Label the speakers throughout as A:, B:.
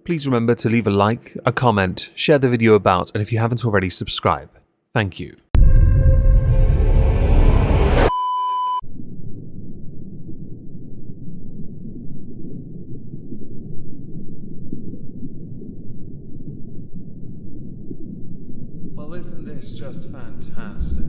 A: please remember to leave a like, a comment, share the video about, and if you haven't already, subscribe. Thank you. Well, isn't this just fantastic?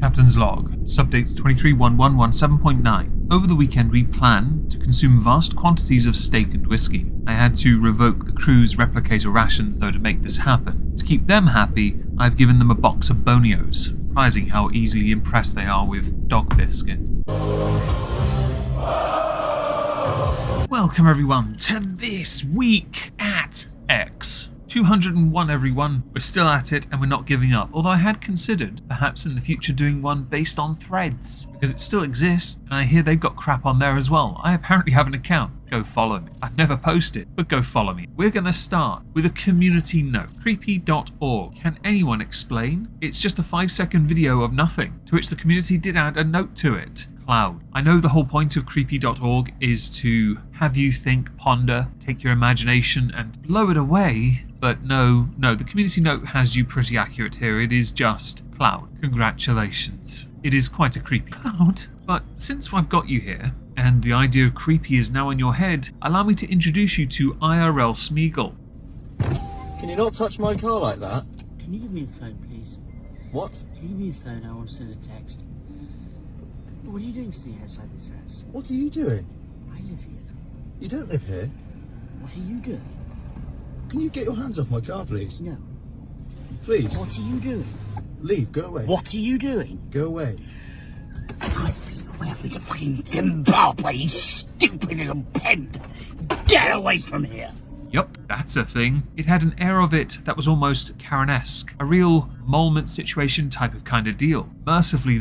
A: Captain's log, subdates 231117.9. Over the weekend we planned to consume vast quantities of steak and whiskey. I had to revoke the crew's replicator rations though to make this happen. To keep them happy, I've given them a box of Bonios, surprising how easily impressed they are with dog biscuits. Welcome everyone to This Week at X. 201 everyone, we're still at it and we're not giving up, although I had considered perhaps in the future doing one based on threads, because it still exists and I hear they've got crap on there as well. I apparently have an account, go follow me. I've never posted, but go follow me. We're going to start with a community note, creepy.org. Can anyone explain? It's just a 5-second video of nothing, to which the community did add a note to it. Cloud. I know the whole point of creepy.org is to have you think, ponder, take your imagination and blow it away. But no, the community note has you pretty accurate here. It is just Cloud. Congratulations. It is quite a creepy Cloud. But since I've got you here, and the idea of creepy is now in your head, allow me to introduce you to IRL Smeagol.
B: Can you not touch my car like that?
C: Can you give me the phone, please?
B: What?
C: Can you give me the phone? I want to send a text. What are you doing sitting outside this house?
B: What are you doing?
C: I live here.
B: You don't live here.
C: What are you doing?
B: Can you get your hands off my car, please?
C: No.
B: Please.
C: What are you doing?
B: Leave. Go away.
C: What are you doing?
B: Go away.
C: I've been away to fucking Zimbabwe, you stupid little pen. Get away from here.
A: Yup, that's a thing. It had an air of it that was almost Karen-esque, a real Molment situation type of kind of deal. Mercifully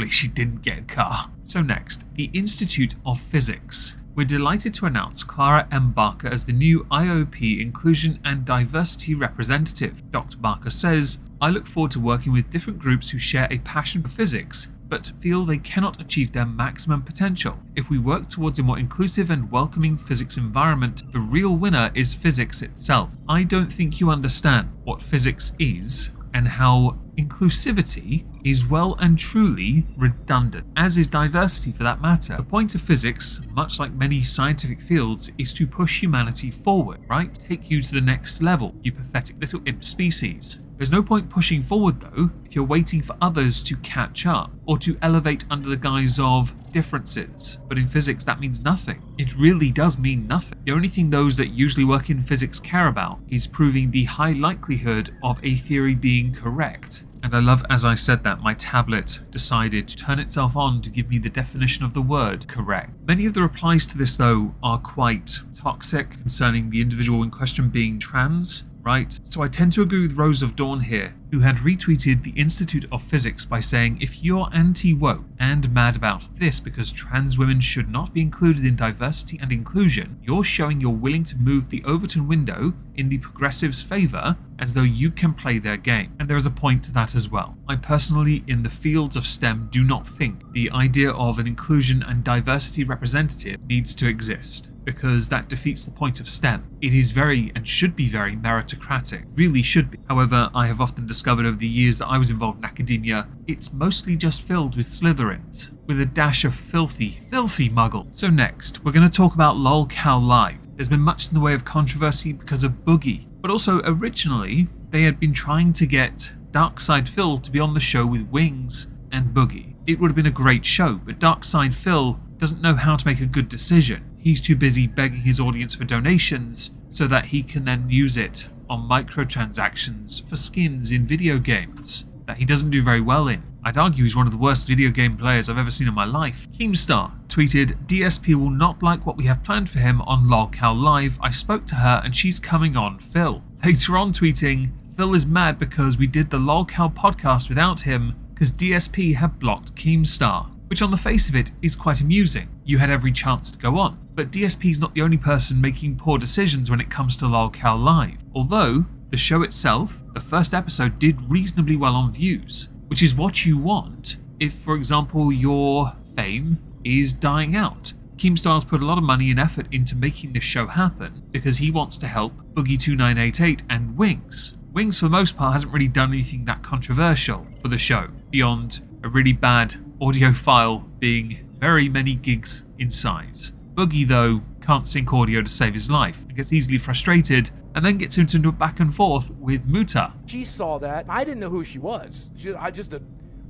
A: she didn't get a car. So next, the Institute of Physics. We're delighted to announce Clara M. Barker as the new IOP Inclusion and Diversity Representative. Dr. Barker says, I look forward to working with different groups who share a passion for physics, but feel they cannot achieve their maximum potential. If we work towards a more inclusive and welcoming physics environment, the real winner is physics itself. I don't think you understand what physics is and how inclusivity is well and truly redundant, as is diversity for that matter. The point of physics, much like many scientific fields, is to push humanity forward, right? Take you to the next level, you pathetic little imp species. There's no point pushing forward though if you're waiting for others to catch up or to elevate under the guise of differences. But in physics that means nothing. It really does mean nothing. The only thing those that usually work in physics care about is proving the high likelihood of a theory being correct. And I love as I said that my tablet decided to turn itself on to give me the definition of the word correct. Many of the replies to this though are quite toxic concerning the individual in question being trans. Right? So I tend to agree with Rose of Dawn here, who had retweeted the Institute of Physics by saying, if you're anti-woke and mad about this because trans women should not be included in diversity and inclusion, you're showing you're willing to move the Overton window in the progressives' favour as though you can play their game. And there is a point to that as well. I personally, in the fields of STEM, do not think the idea of an inclusion and diversity representative needs to exist, because that defeats the point of STEM. It is very and should be very meritocratic, really should be. However, I have often discovered over the years that I was involved in academia, it's mostly just filled with Slytherins, with a dash of filthy muggles. So next, we're going to talk about LOLCal Live. There's been much in the way of controversy because of Boogie, but also originally they had been trying to get Darkside Phil to be on the show with Wings and Boogie. It would have been a great show, but Darkside Phil doesn't know how to make a good decision. He's too busy begging his audience for donations so that he can then use it on microtransactions for skins in video games that he doesn't do very well in. I'd argue he's one of the worst video game players I've ever seen in my life. Keemstar tweeted, DSP will not like what we have planned for him on LOLCal Live. I spoke to her and she's coming on Phil. Later on tweeting, Phil is mad because we did the LOLCal podcast without him because DSP had blocked Keemstar. Which on the face of it is quite amusing. You had every chance to go on. But DSP's not the only person making poor decisions when it comes to LOLCal Live. Although, the show itself, the first episode did reasonably well on views, which is what you want if, for example, your fame is dying out. Keemstar's put a lot of money and effort into making this show happen because he wants to help Boogie 2988 and Wings. Wings, for the most part, hasn't really done anything that controversial for the show, beyond a really bad audio file being very many gigs in size. Boogie, though, can't sync audio to save his life and gets easily frustrated and then gets into a back and forth with Muta.
D: She saw that. I didn't know who she was. I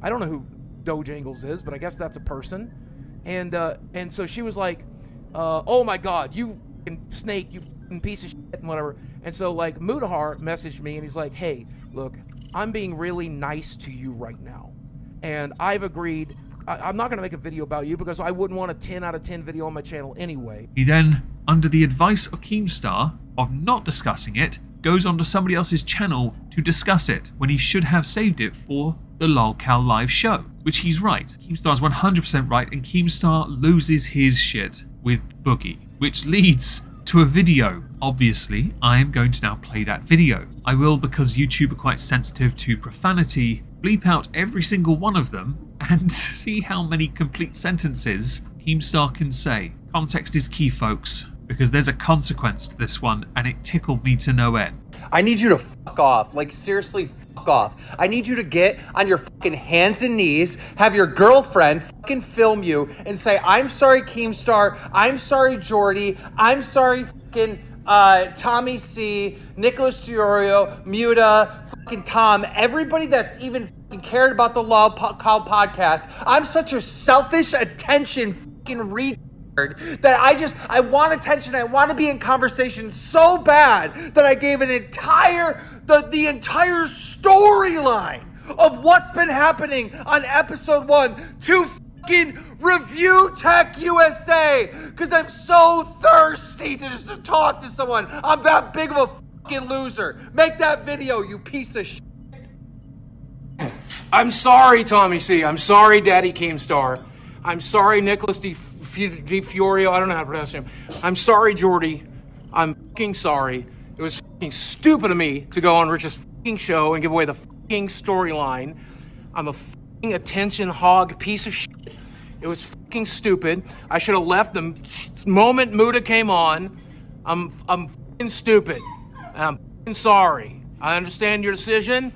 D: don't know who Dojangles is, but I guess that's a person. And so she was like, oh my God, you snake, you piece of shit and whatever. And so like Mutahar messaged me and he's like, hey, look, I'm being really nice to you right now. And I've agreed, I'm not going to make a video about you because I wouldn't want a 10 out of 10 video on my channel anyway.
A: He then, under the advice of Keemstar of not discussing it, goes onto somebody else's channel to discuss it when he should have saved it for the LolCal live show. Which he's right. Keemstar's 100% right, and Keemstar loses his shit with Boogie, which leads to a video. Obviously, I am going to now play that video. I will, because YouTube are quite sensitive to profanity, bleep out every single one of them and see how many complete sentences Keemstar can say. Context is key, folks, because there's a consequence to this one, and it tickled me to no end.
E: I need you to fuck off. Like, seriously, fuck off. I need you to get on your fucking hands and knees, have your girlfriend fucking film you and say, I'm sorry, Keemstar. I'm sorry, Jordy. I'm sorry, fucking Tommy C, Nicholas Diorio, Muta, fucking Tom, everybody that's even fucking cared about the LolCal podcast. I'm such a selfish attention fucking retard that I want attention. I want to be in conversation so bad that I gave an entire, the entire storyline of what's been happening on episode 1 to fucking Review Tech USA, because I'm so thirsty to just talk to someone. I'm that big of a fucking loser. Make that video, you piece of shit.
D: I'm sorry, Tommy C. I'm sorry, Daddy Keemstar. I'm sorry, Nicholas D. Fiorio. I don't know how to pronounce him. I'm sorry, Jordy. I'm fucking sorry. It was fucking stupid of me to go on Rich's fucking show and give away the fucking storyline. I'm a fucking attention hog piece of shit. It was fucking stupid. I should have left the moment Muta came on. I'm fucking stupid. And I'm fucking sorry. I understand your decision.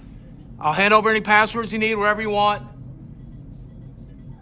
D: I'll hand over any passwords you need, wherever you want.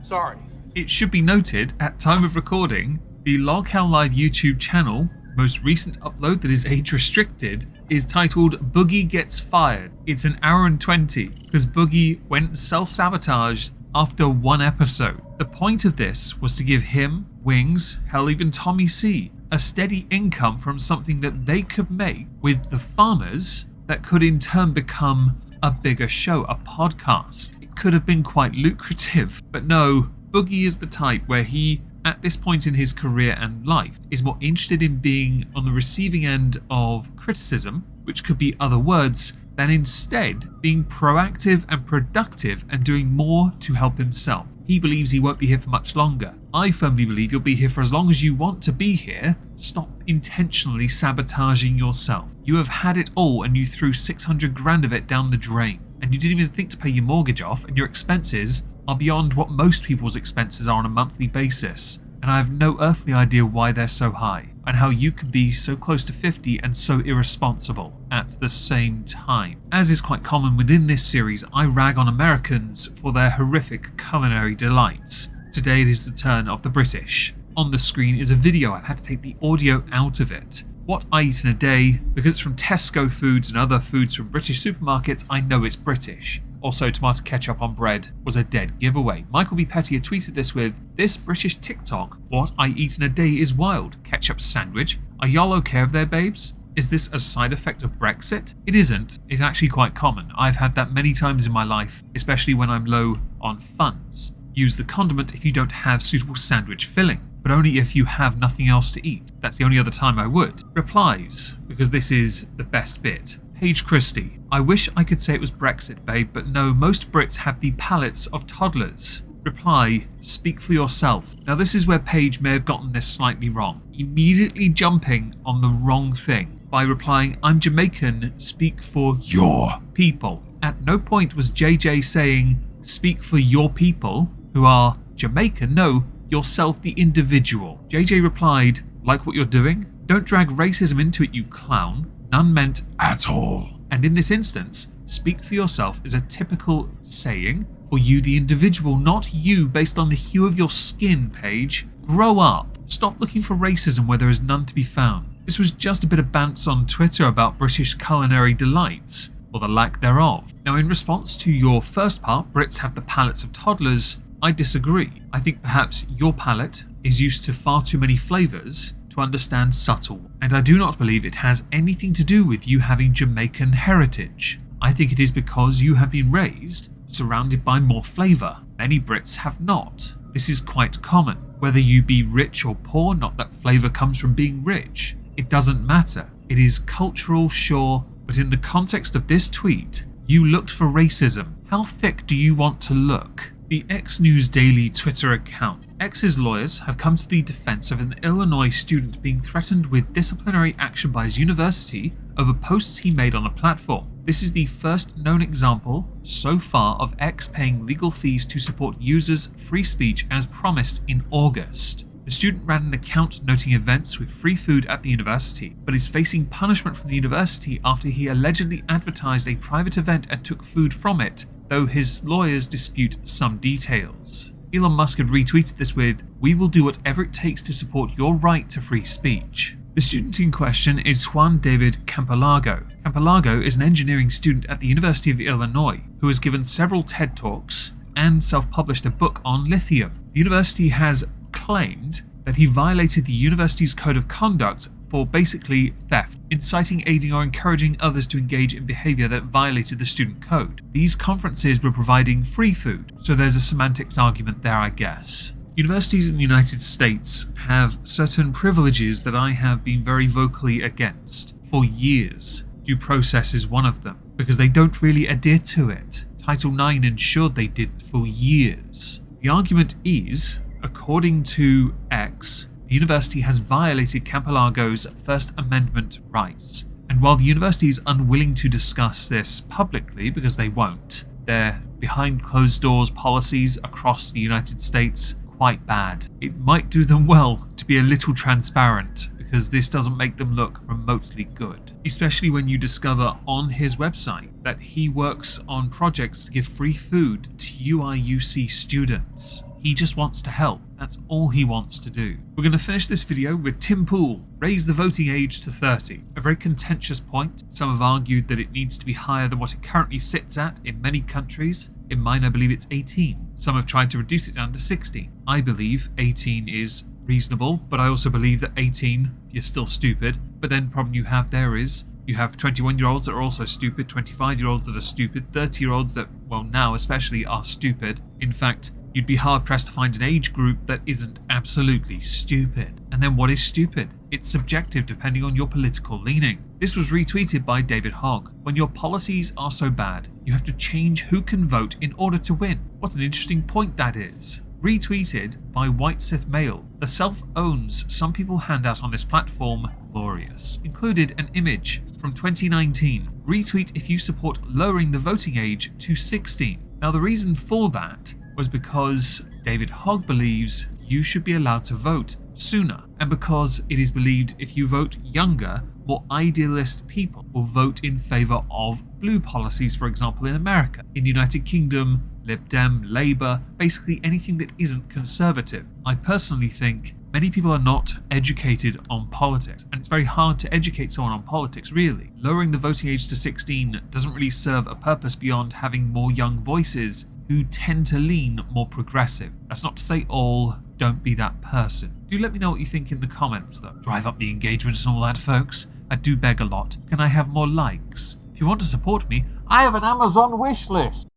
D: Sorry.
A: It should be noted, at time of recording, the LolCal Live YouTube channel, most recent upload that is age restricted, is titled Boogie Gets Fired. It's an hour and 20, because Boogie went self-sabotaged after 1 episode. The point of this was to give him, Wings, hell even Tommy C, a steady income from something that they could make with the farmers that could in turn become a bigger show, a podcast. It could have been quite lucrative, but no, Boogie is the type where he, at this point in his career and life, is more interested in being on the receiving end of criticism, which could be other words, than instead being proactive and productive and doing more to help himself. He believes he won't be here for much longer. I firmly believe you'll be here for as long as you want to be here. Stop intentionally sabotaging yourself. You have had it all and you threw 600 grand of it down the drain. And you didn't even think to pay your mortgage off, and your expenses are beyond what most people's expenses are on a monthly basis. And I have no earthly idea why they're so high, and how you can be so close to 50 and so irresponsible at the same time. As is quite common within this series, I rag on Americans for their horrific culinary delights. Today it is the turn of the British. On the screen is a video. I've had to take the audio out of it. What I eat in a day, because it's from Tesco Foods and other foods from British supermarkets, I know it's British. Also, tomato ketchup on bread was a dead giveaway. Michael B. Pettier tweeted this with, "This British TikTok, what I eat in a day is wild. Ketchup sandwich. Are y'all okay over there, babes? Is this a side effect of Brexit?" It isn't. It's actually quite common. I've had that many times in my life, especially when I'm low on funds. Use the condiment if you don't have suitable sandwich filling, but only if you have nothing else to eat. That's the only other time I would. Replies, because this is the best bit. Paige Christie, I wish I could say it was Brexit, babe, but no, most Brits have the palates of toddlers. Reply, speak for yourself. Now this is where Paige may have gotten this slightly wrong, immediately jumping on the wrong thing by replying, I'm Jamaican, speak for your people. At no point was JJ saying, speak for your people, who are Jamaican. No, yourself the individual. JJ replied, like what you're doing? Don't drag racism into it, you clown. None meant at all. And in this instance, speak for yourself is a typical saying for you the individual, not you based on the hue of your skin, Paige. Grow up. Stop looking for racism where there is none to be found. This was just a bit of bants on Twitter about British culinary delights, or the lack thereof. Now, in response to your first part, Brits have the palates of toddlers, I disagree. I think perhaps your palate is used to far too many flavours to understand subtle, and I do not believe it has anything to do with you having Jamaican heritage. I think it is because you have been raised surrounded by more flavour. Many Brits have not. This is quite common. Whether you be rich or poor, not that flavour comes from being rich. It doesn't matter. It is cultural, sure, but in the context of this tweet, you looked for racism. How thick do you want to look? The X News Daily Twitter account. X's lawyers have come to the defense of an Illinois student being threatened with disciplinary action by his university over posts he made on a platform. This is the first known example so far of X paying legal fees to support users' free speech as promised in August. The student ran an account noting events with free food at the university, but is facing punishment from the university after he allegedly advertised a private event and took food from it, though his lawyers dispute some details. Elon Musk had retweeted this with, "We will do whatever it takes to support your right to free speech." The student in question is Juan David Campolago. Campolago is an engineering student at the University of Illinois who has given several TED Talks and self-published a book on lithium. The university has claimed that he violated the university's code of conduct for basically theft, inciting, aiding or encouraging others to engage in behaviour that violated the student code. These conferences were providing free food, so there's a semantics argument there, I guess. Universities in the United States have certain privileges that I have been very vocally against for years. Due process is one of them, because they don't really adhere to it. Title IX ensured they did for years. The argument is, according to X, the university has violated Campolago's First Amendment rights. And while the university is unwilling to discuss this publicly, because they won't, their behind closed doors policies across the United States quite bad. It might do them well to be a little transparent, because this doesn't make them look remotely good. Especially when you discover on his website that he works on projects to give free food to UIUC students. He just wants to help. That's all he wants to do. We're going to finish this video with Tim Pool, raise the voting age to 30. A very contentious point. Some have argued that it needs to be higher than what it currently sits at in many countries. In mine, I believe it's 18. Some have tried to reduce it down to 16. I believe 18 is reasonable, but I also believe that 18, you're still stupid. But then the problem you have there is, you have 21-year-olds that are also stupid, 25-year-olds that are stupid, 30-year-olds that, well, now especially, are stupid. In fact, you'd be hard-pressed to find an age group that isn't absolutely stupid. And then what is stupid? It's subjective depending on your political leaning. This was retweeted by David Hogg. When your policies are so bad, you have to change who can vote in order to win. What an interesting point that is. Retweeted by White Sith Male. The self-owns some people hand out on this platform, glorious. Included an image from 2019. Retweet if you support lowering the voting age to 16. Now the reason for that was because David Hogg believes you should be allowed to vote sooner, and because it is believed if you vote younger, more idealist people will vote in favour of blue policies, for example in America. In the United Kingdom, Lib Dem, Labour, basically anything that isn't conservative. I personally think many people are not educated on politics, and it's very hard to educate someone on politics, really. Lowering the voting age to 16 doesn't really serve a purpose beyond having more young voices who tend to lean more progressive. That's not to say all, don't be that person. Do let me know what you think in the comments though. Drive up the engagement and all that, folks. I do beg a lot. Can I have more likes? If you want to support me, I have an Amazon wish list.